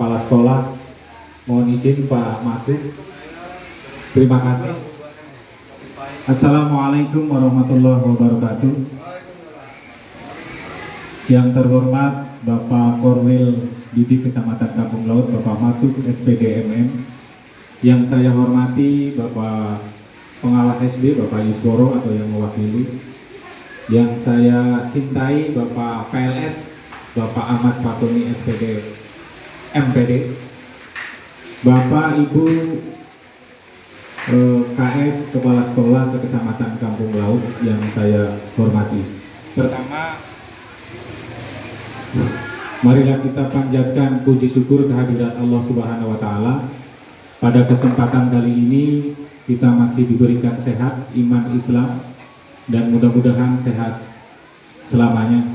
Kepala Sekolah. Mohon izin Pak Matu. Terima kasih. Assalamualaikum warahmatullahi wabarakatuh. Yang terhormat Bapak Korwil Didik Kecamatan Kampung Laut, Bapak Matu SPD MM. Yang saya hormati Bapak Pengawas SD, Bapak Yusworo atau yang mewakili. Yang saya cintai Bapak PLS, Bapak Ahmad Fatoni SPD MPD. Bapak Ibu KS Kepala Sekolah Sekecamatan Kampung Laut yang saya hormati. Pertama, marilah kita panjatkan puji syukur kehadirat Allah Subhanahu wa Ta'ala. Pada kesempatan kali ini kita masih diberikan sehat, iman Islam, dan mudah-mudahan sehat selamanya.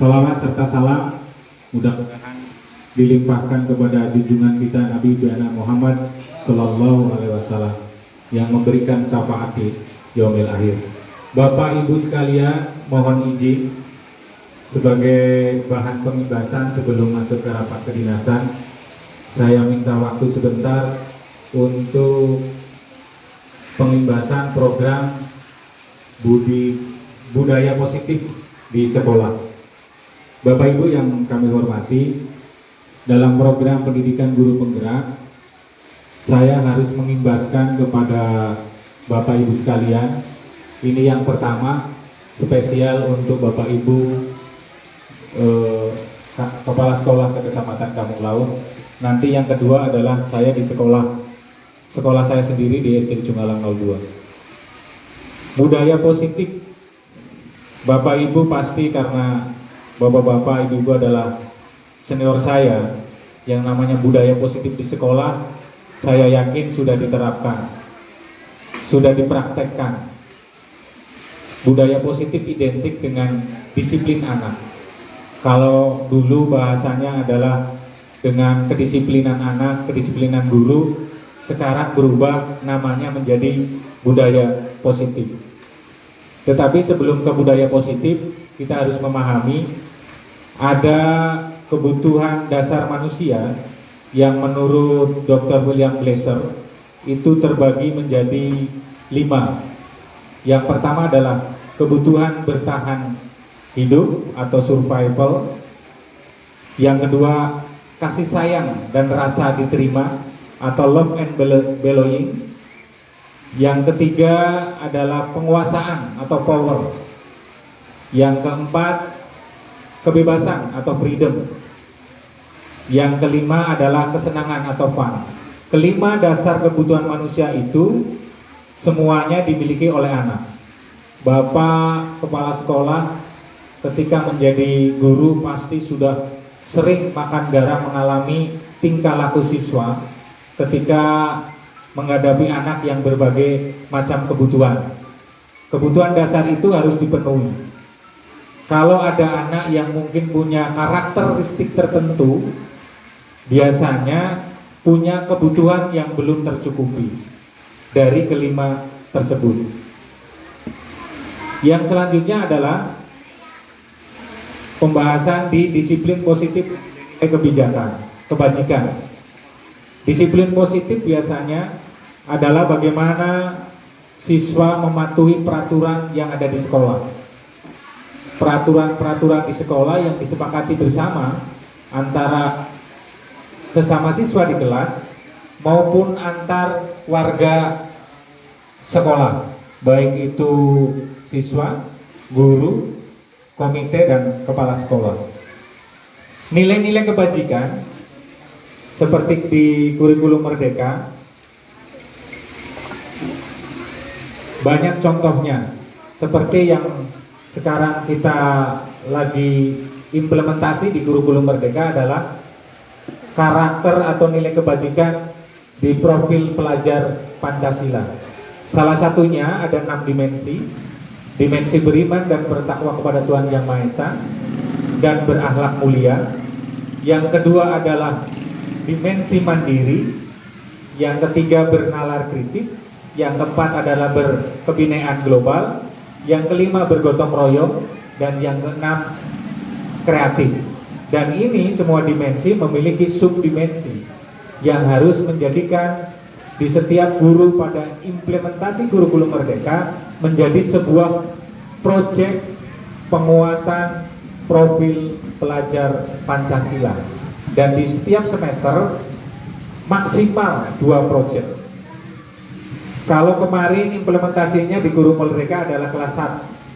Sholawat serta salam mudah-mudahan dilimpahkan kepada junjungan kita Nabi Muhammad Sallallahu Alaihi Wasallam yang memberikan syafaat di yaumil akhir. Bapak Ibu sekalian, mohon izin sebagai bahan pembahasan sebelum masuk ke rapat kedinasan, saya minta waktu sebentar untuk pembahasan program budaya positif di sekolah. Bapak Ibu yang kami hormati, dalam program pendidikan guru penggerak, saya harus mengimbaskan kepada Bapak Ibu sekalian. Ini yang pertama, spesial untuk Bapak Ibu Kepala Sekolah Sekecamatan Kampung Laut. Nanti yang kedua adalah saya di sekolah saya sendiri di SD Cungalang 02. Budaya positif, Bapak Ibu pasti karena Bapak-bapak, Ibu-ibu adalah senior saya, yang namanya budaya positif di sekolah, saya yakin sudah diterapkan, sudah dipraktekkan. Budaya positif identik dengan disiplin anak. Kalau dulu bahasanya adalah dengan kedisiplinan anak, kedisiplinan guru, sekarang berubah namanya menjadi budaya positif. Tetapi sebelum ke budaya positif, kita harus memahami ada kebutuhan dasar manusia yang menurut Dr. William Glasser itu terbagi menjadi 5. Yang pertama adalah kebutuhan bertahan hidup atau survival. Yang kedua, kasih sayang dan rasa diterima atau love and belonging. Yang ketiga adalah penguasaan atau power. Yang keempat, kebebasan atau freedom. Yang kelima adalah kesenangan atau fun. Kelima dasar kebutuhan manusia itu semuanya dimiliki oleh anak. Bapak Kepala Sekolah ketika menjadi guru pasti sudah sering makan garam mengalami tingkah laku siswa ketika menghadapi anak yang berbagai macam kebutuhan. Kebutuhan dasar itu harus dipenuhi. Kalau ada anak yang mungkin punya karakteristik tertentu, biasanya punya kebutuhan yang belum tercukupi dari kelima tersebut. Yang selanjutnya adalah pembahasan di disiplin positif kebajikan. Disiplin positif biasanya adalah bagaimana siswa mematuhi peraturan yang ada di sekolah. Peraturan-peraturan di sekolah yang disepakati bersama antara sesama siswa di kelas maupun antar warga sekolah, baik itu siswa, guru, komite, dan kepala sekolah. Nilai-nilai kebajikan seperti di kurikulum Merdeka banyak contohnya, seperti yang sekarang kita lagi implementasi di kurikulum Merdeka adalah karakter atau nilai kebajikan di profil pelajar Pancasila. Salah satunya ada 6 dimensi. Dimensi beriman dan bertakwa kepada Tuhan Yang Maha Esa dan berakhlak mulia. Yang kedua adalah dimensi mandiri. Yang ketiga bernalar kritis. Yang keempat adalah berkebinaikan global. Yang kelima bergotong royong. Dan yang keenam kreatif. Dan ini semua dimensi memiliki subdimensi yang harus menjadikan di setiap guru pada implementasi kurikulum Merdeka menjadi sebuah proyek penguatan profil pelajar Pancasila. Dan di setiap semester maksimal 2 proyek. Kalau kemarin implementasinya di guru Merdeka adalah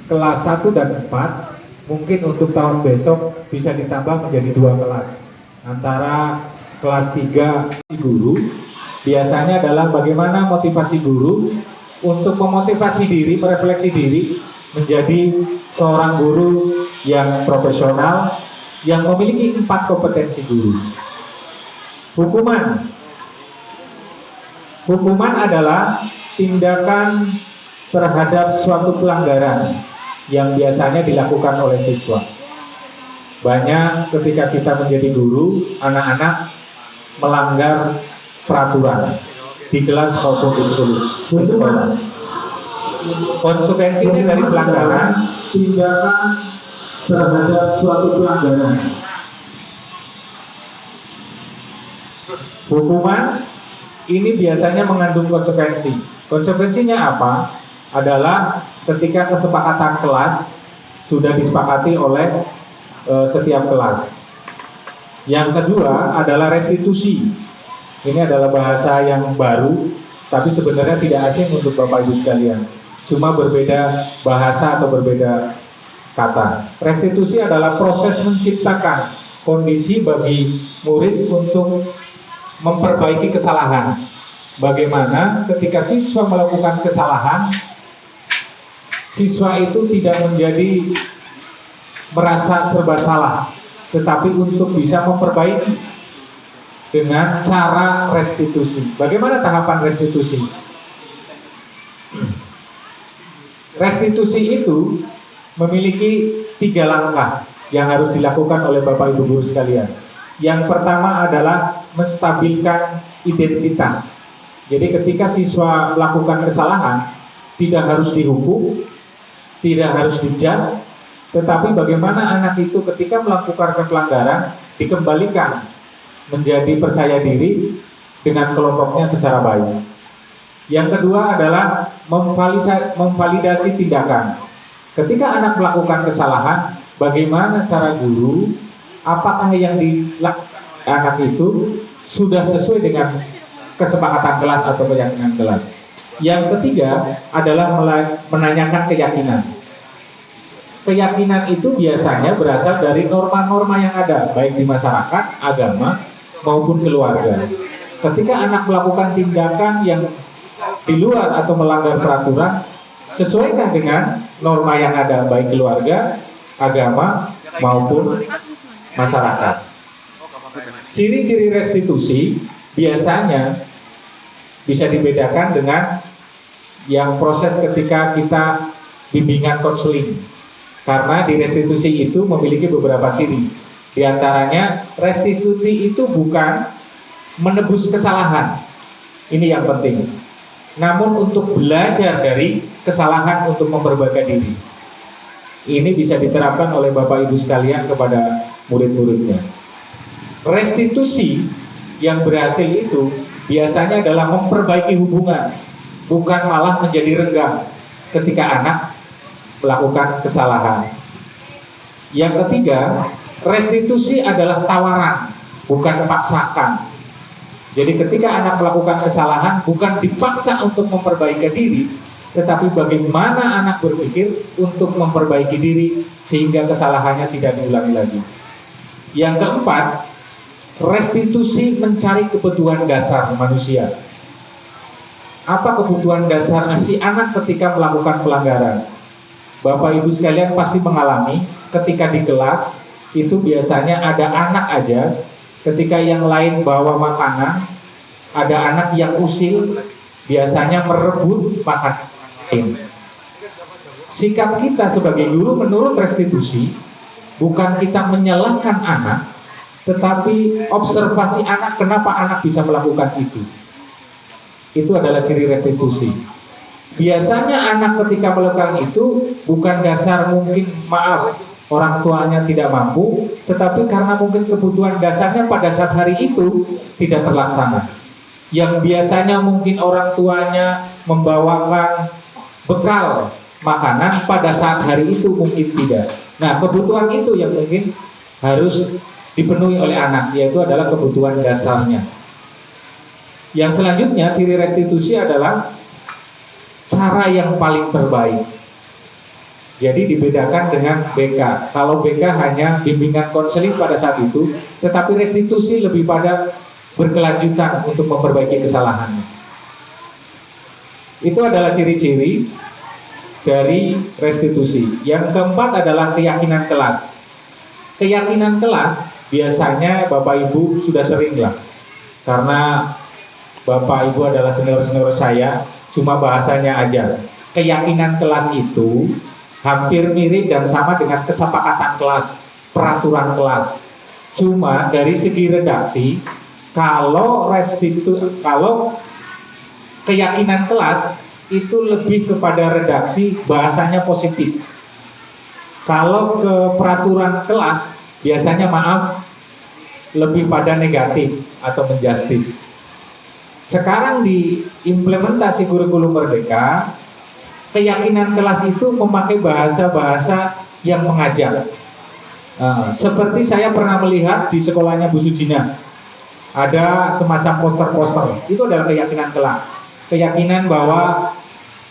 kelas 1 dan 4, mungkin untuk tahun besok bisa ditambah menjadi 2 kelas. Antara kelas 3 guru biasanya adalah bagaimana motivasi guru untuk memotivasi diri, merefleksi diri menjadi seorang guru yang profesional yang memiliki 4 kompetensi guru. Hukuman adalah tindakan terhadap suatu pelanggaran yang biasanya dilakukan oleh siswa. Banyak ketika kita menjadi guru, anak-anak melanggar peraturan di kelas maupun di sekolah. Konsekuensinya dari pelanggaran, tindakan terhadap suatu pelanggaran. Hukuman ini biasanya mengandung konsekuensi. Konsekuensinya apa? Adalah ketika kesepakatan kelas sudah disepakati oleh setiap kelas. Yang kedua adalah restitusi. Ini adalah bahasa yang baru, tapi sebenarnya tidak asing untuk Bapak Ibu sekalian. Cuma berbeda bahasa atau berbeda kata. Restitusi adalah proses menciptakan kondisi bagi murid untuk memperbaiki kesalahan. Bagaimana ketika siswa melakukan kesalahan, siswa itu tidak menjadi merasa serba salah, tetapi untuk bisa memperbaiki dengan cara restitusi. Bagaimana tahapan restitusi? Restitusi itu memiliki 3 langkah yang harus dilakukan oleh Bapak Ibu guru sekalian. Yang pertama adalah menstabilkan identitas. Jadi ketika siswa melakukan kesalahan, tidak harus dihukum, tidak harus dijudge, tetapi bagaimana anak itu ketika melakukan pelanggaran dikembalikan menjadi percaya diri dengan kelompoknya secara baik. Yang kedua adalah memvalidasi tindakan. Ketika anak melakukan kesalahan, bagaimana cara guru, apakah yang dilakukan anak itu sudah sesuai dengan kesepakatan kelas atau keyakinan kelas. Yang ketiga adalah menanyakan keyakinan. Keyakinan itu biasanya berasal dari norma-norma yang ada, baik di masyarakat, agama, maupun keluarga. Ketika anak melakukan tindakan yang di luar atau melanggar peraturan, sesuaikan dengan norma yang ada, baik keluarga, agama, maupun masyarakat. Ciri-ciri restitusi biasanya bisa dibedakan dengan yang proses ketika kita bimbingan konseling. Karena di restitusi itu memiliki beberapa ciri. Di antaranya, restitusi itu bukan menebus kesalahan. Ini yang penting. Namun untuk belajar dari kesalahan untuk memperbaiki diri. Ini bisa diterapkan oleh Bapak Ibu sekalian kepada murid-muridnya. Restitusi yang berhasil itu biasanya adalah memperbaiki hubungan, bukan malah menjadi renggang ketika anak melakukan kesalahan. Yang ketiga, restitusi adalah tawaran, bukan paksakan. Jadi ketika anak melakukan kesalahan, bukan dipaksa untuk memperbaiki diri, tetapi bagaimana anak berpikir untuk memperbaiki diri sehingga kesalahannya tidak diulangi lagi. Yang keempat, restitusi mencari kebutuhan dasar manusia. Apa kebutuhan dasar si anak ketika melakukan pelanggaran? Bapak Ibu sekalian pasti mengalami ketika di kelas itu biasanya ada anak aja, ketika yang lain bawa makanan, ada anak yang usil, biasanya merebut makanan lain. Sikap kita sebagai guru menurut restitusi bukan kita menyalahkan anak, tetapi observasi anak, kenapa anak bisa melakukan itu. Itu adalah ciri restitusi. Biasanya anak ketika melakukan itu bukan dasar mungkin maaf orang tuanya tidak mampu, tetapi karena mungkin kebutuhan dasarnya pada saat hari itu tidak terlaksana. Yang biasanya mungkin orang tuanya membawakan bekal makanan, pada saat hari itu mungkin tidak. Nah, kebutuhan itu yang mungkin harus dipenuhi oleh anak, yaitu adalah kebutuhan dasarnya. Yang selanjutnya, ciri restitusi adalah cara yang paling terbaik. Jadi dibedakan dengan BK. Kalau BK hanya bimbingan konseling pada saat itu, tetapi restitusi lebih pada berkelanjutan untuk memperbaiki kesalahannya. Itu adalah ciri-ciri dari restitusi. Yang keempat adalah keyakinan kelas. Keyakinan kelas biasanya Bapak Ibu sudah sering lah, karena Bapak Ibu adalah senior-senior saya, cuma bahasanya aja. Keyakinan kelas itu hampir mirip dan sama dengan kesepakatan kelas, peraturan kelas. Cuma dari segi redaksi, kalau keyakinan kelas itu lebih kepada redaksi, bahasanya positif. Kalau ke peraturan kelas, biasanya lebih pada negatif atau menjustis. Sekarang di implementasi kurikulum Merdeka, keyakinan kelas itu memakai bahasa-bahasa yang mengajak. Seperti saya pernah melihat di sekolahnya Bu Sujina, ada semacam poster-poster. Itu adalah keyakinan kelas. Keyakinan bahwa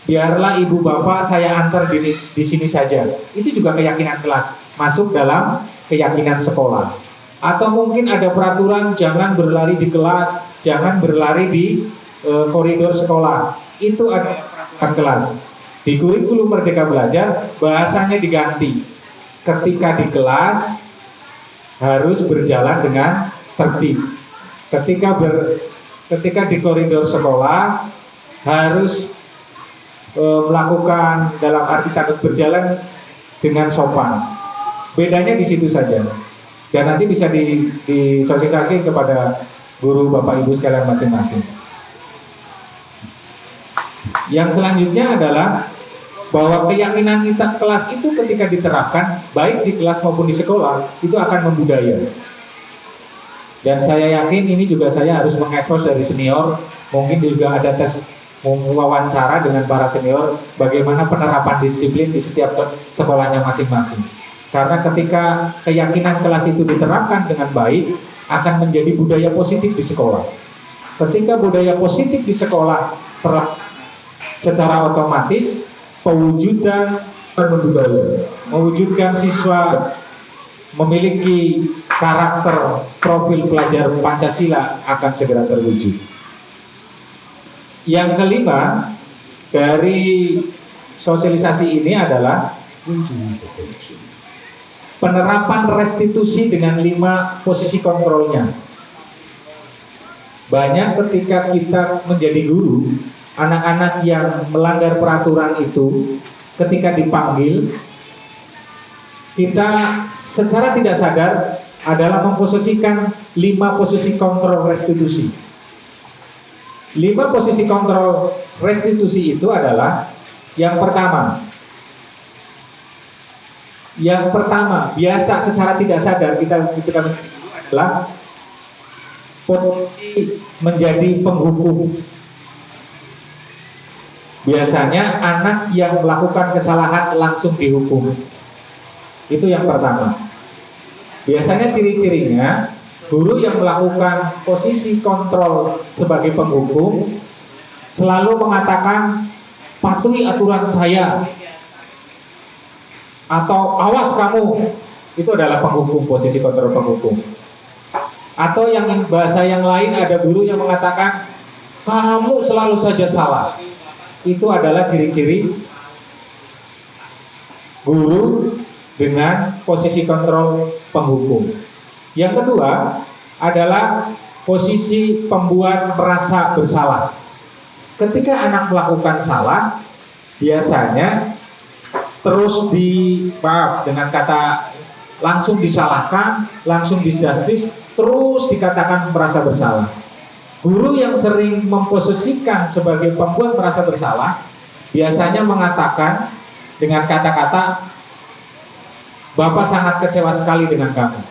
biarlah ibu bapak saya antar di sini saja. Itu juga keyakinan kelas, masuk dalam keyakinan sekolah. Atau mungkin ada peraturan jangan berlari di kelas, jangan berlari di koridor sekolah. Itu ada peraturan kelas. Di kurikulum Merdeka Belajar bahasanya diganti. Ketika di kelas harus berjalan dengan tertib. Ketika di koridor sekolah harus melakukan, dalam arti takut berjalan dengan sopan. Bedanya di situ saja. Dan nanti bisa disosialisasikan kepada guru Bapak Ibu sekalian masing-masing. Yang selanjutnya adalah bahwa keyakinan kita kelas itu ketika diterapkan baik di kelas maupun di sekolah itu akan membudaya. Dan saya yakin ini juga saya harus mengekspos dari senior. Mungkin juga ada tes wawancara dengan para senior bagaimana penerapan disiplin di setiap sekolahnya masing-masing. Karena ketika keyakinan kelas itu diterapkan dengan baik akan menjadi budaya positif di sekolah. Ketika budaya positif di sekolah secara otomatis pewujudan budaya, mewujudkan siswa memiliki karakter profil pelajar Pancasila akan segera terwujud. Yang kelima dari sosialisasi ini adalah penerapan restitusi dengan 5 posisi kontrolnya. Banyak ketika kita menjadi guru, anak-anak yang melanggar peraturan itu ketika dipanggil, kita secara tidak sadar adalah memposisikan 5 posisi kontrol restitusi. 5 posisi kontrol restitusi itu adalah yang pertama, biasa secara tidak sadar kita adalah posisi menjadi penghukum. Biasanya anak yang melakukan kesalahan langsung dihukum. Itu yang pertama. Biasanya ciri-cirinya guru yang melakukan posisi kontrol sebagai penghukum selalu mengatakan patuhi aturan saya atau awas kamu. Itu adalah penghukum, posisi kontrol penghukum. Atau yang bahasa yang lain ada guru yang mengatakan kamu selalu saja salah. Itu adalah ciri-ciri guru dengan posisi kontrol penghukum. Yang kedua adalah posisi pembuat merasa bersalah. Ketika anak melakukan salah, biasanya terus dengan kata langsung disalahkan, langsung dijustis, terus dikatakan merasa bersalah. Guru yang sering memposisikan sebagai pembuat merasa bersalah biasanya mengatakan dengan kata-kata Bapak sangat kecewa sekali dengan kamu.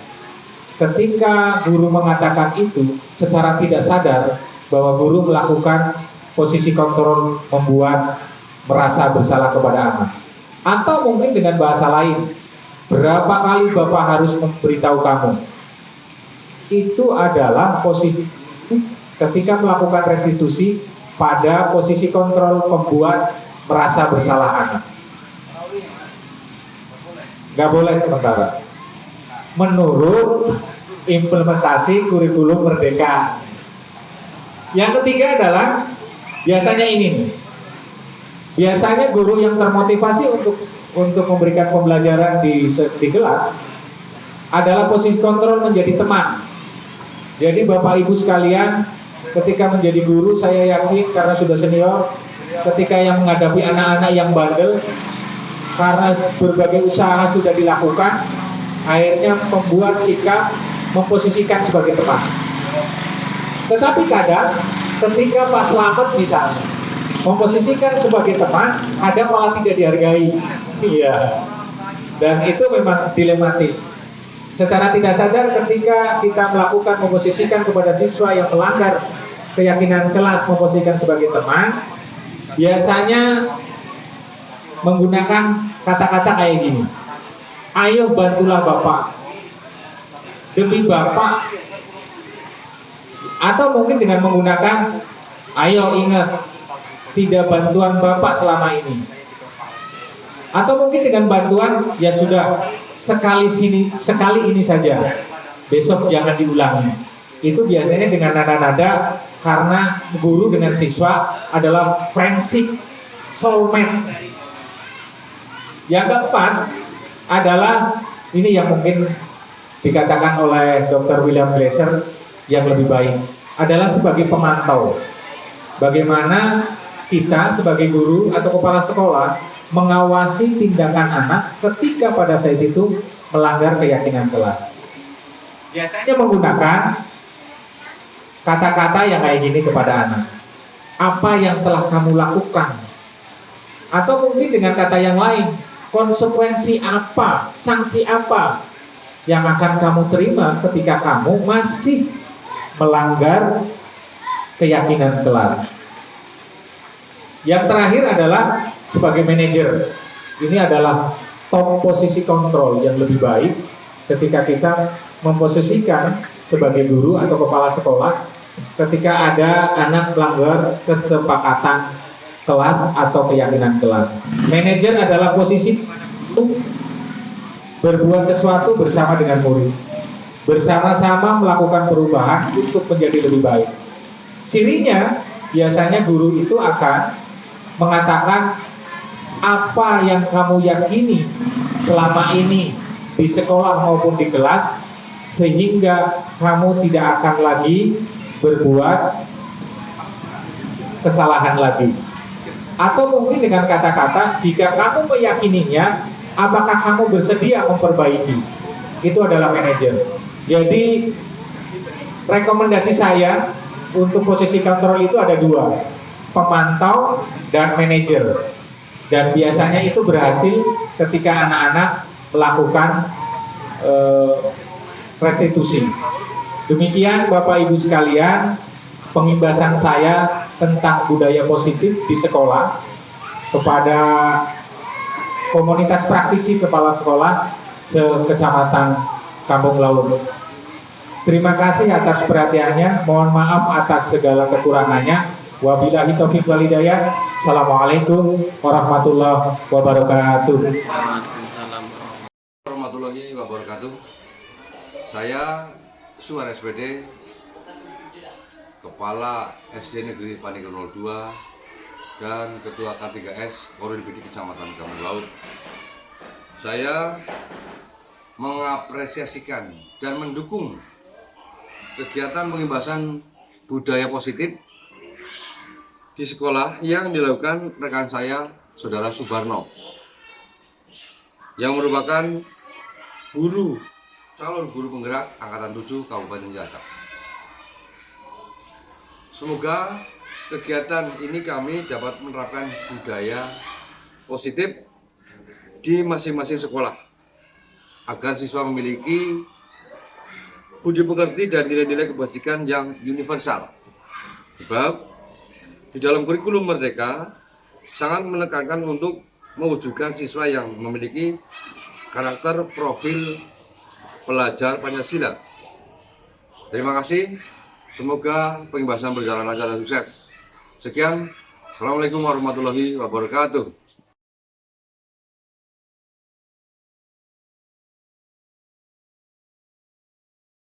Ketika guru mengatakan itu, secara tidak sadar bahwa guru melakukan posisi kontrol membuat merasa bersalah kepada anak. Atau mungkin dengan bahasa lain, berapa kali Bapak harus memberitahu kamu? Itu adalah posisi ketika melakukan restitusi pada posisi kontrol membuat merasa bersalah anak. Gak boleh sementara. Menurut implementasi kurikulum Merdeka. Yang ketiga adalah biasanya ini nih. Biasanya guru yang termotivasi untuk memberikan pembelajaran di kelas adalah posisi kontrol menjadi teman. Jadi Bapak Ibu sekalian, ketika menjadi guru, saya yakin karena sudah senior, ketika yang menghadapi anak-anak yang bandel, karena berbagai usaha sudah dilakukan, akhirnya membuat sikap memposisikan sebagai teman. Tetapi kadang ketika Pak Slamet misalnya memposisikan sebagai teman, ada malah tidak dihargai. Iya. Dan itu memang dilematis. Secara tidak sadar ketika kita melakukan memposisikan kepada siswa yang melanggar keyakinan kelas memposisikan sebagai teman, biasanya menggunakan kata-kata kayak gini. Ayo bantulah Bapak, demi Bapak. Atau mungkin dengan menggunakan, ayo ingat, tidak bantuan Bapak selama ini. Atau mungkin dengan bantuan, ya sudah, sekali ini saja, besok jangan diulangi. Itu biasanya dengan nada-nada, karena guru dengan siswa adalah friendship, soulmate. Yang keempat adalah, ini yang mungkin dikatakan oleh Dr. William Glasser yang lebih baik, adalah sebagai pemantau. Bagaimana kita sebagai guru atau kepala sekolah mengawasi tindakan anak ketika pada saat itu melanggar keyakinan kelas. Biasanya menggunakan kata-kata yang kayak gini kepada anak. Apa yang telah kamu lakukan? Atau mungkin dengan kata yang lain, konsekuensi apa, sanksi apa yang akan kamu terima ketika kamu masih melanggar keyakinan kelas. Yang terakhir adalah sebagai manajer. Ini adalah top posisi kontrol yang lebih baik ketika kita memposisikan sebagai guru atau kepala sekolah ketika ada anak melanggar kesepakatan kelas atau keyakinan kelas. Manajer adalah posisi berbuat sesuatu bersama dengan murid, bersama-sama melakukan perubahan untuk menjadi lebih baik. Cirinya biasanya guru itu akan mengatakan apa yang kamu yakini selama ini di sekolah maupun di kelas, sehingga kamu tidak akan lagi berbuat kesalahan lagi. Atau mungkin dengan kata-kata, jika kamu meyakininya, apakah kamu bersedia memperbaiki? Itu adalah manajer. Jadi rekomendasi saya untuk posisi kontrol itu ada dua, pemantau dan manajer. Dan biasanya itu berhasil ketika anak-anak melakukan restitusi. Demikian Bapak Ibu sekalian, pengimbasan saya tentang budaya positif di sekolah kepada komunitas praktisi kepala sekolah se-Kecamatan Kampung Laut. Terima kasih atas perhatiannya. Mohon maaf atas segala kekurangannya. Wabillahi taufiq wal hidayah. Assalamualaikum warahmatullahi wabarakatuh. Warahmatullahi wabarakatuh. Saya Suar SPD, Kepala SD Negeri Panik 02 dan Ketua K3S Korwil BD Kecamatan Kampung Laut. Saya mengapresiasikan dan mendukung kegiatan pengimbasan budaya positif di sekolah yang dilakukan rekan saya, Saudara Subarno, yang merupakan calon guru penggerak Angkatan 7 Kabupaten Cilacap. Semoga kegiatan ini kami dapat menerapkan budaya positif di masing-masing sekolah. agar siswa memiliki budi pekerti dan nilai-nilai kebajikan yang universal. Sebab di dalam kurikulum Merdeka sangat menekankan untuk mewujudkan siswa yang memiliki karakter profil pelajar Pancasila. Terima kasih. Semoga pembahasan berjalan lancar dan sukses. Sekian. Assalamualaikum warahmatullahi wabarakatuh.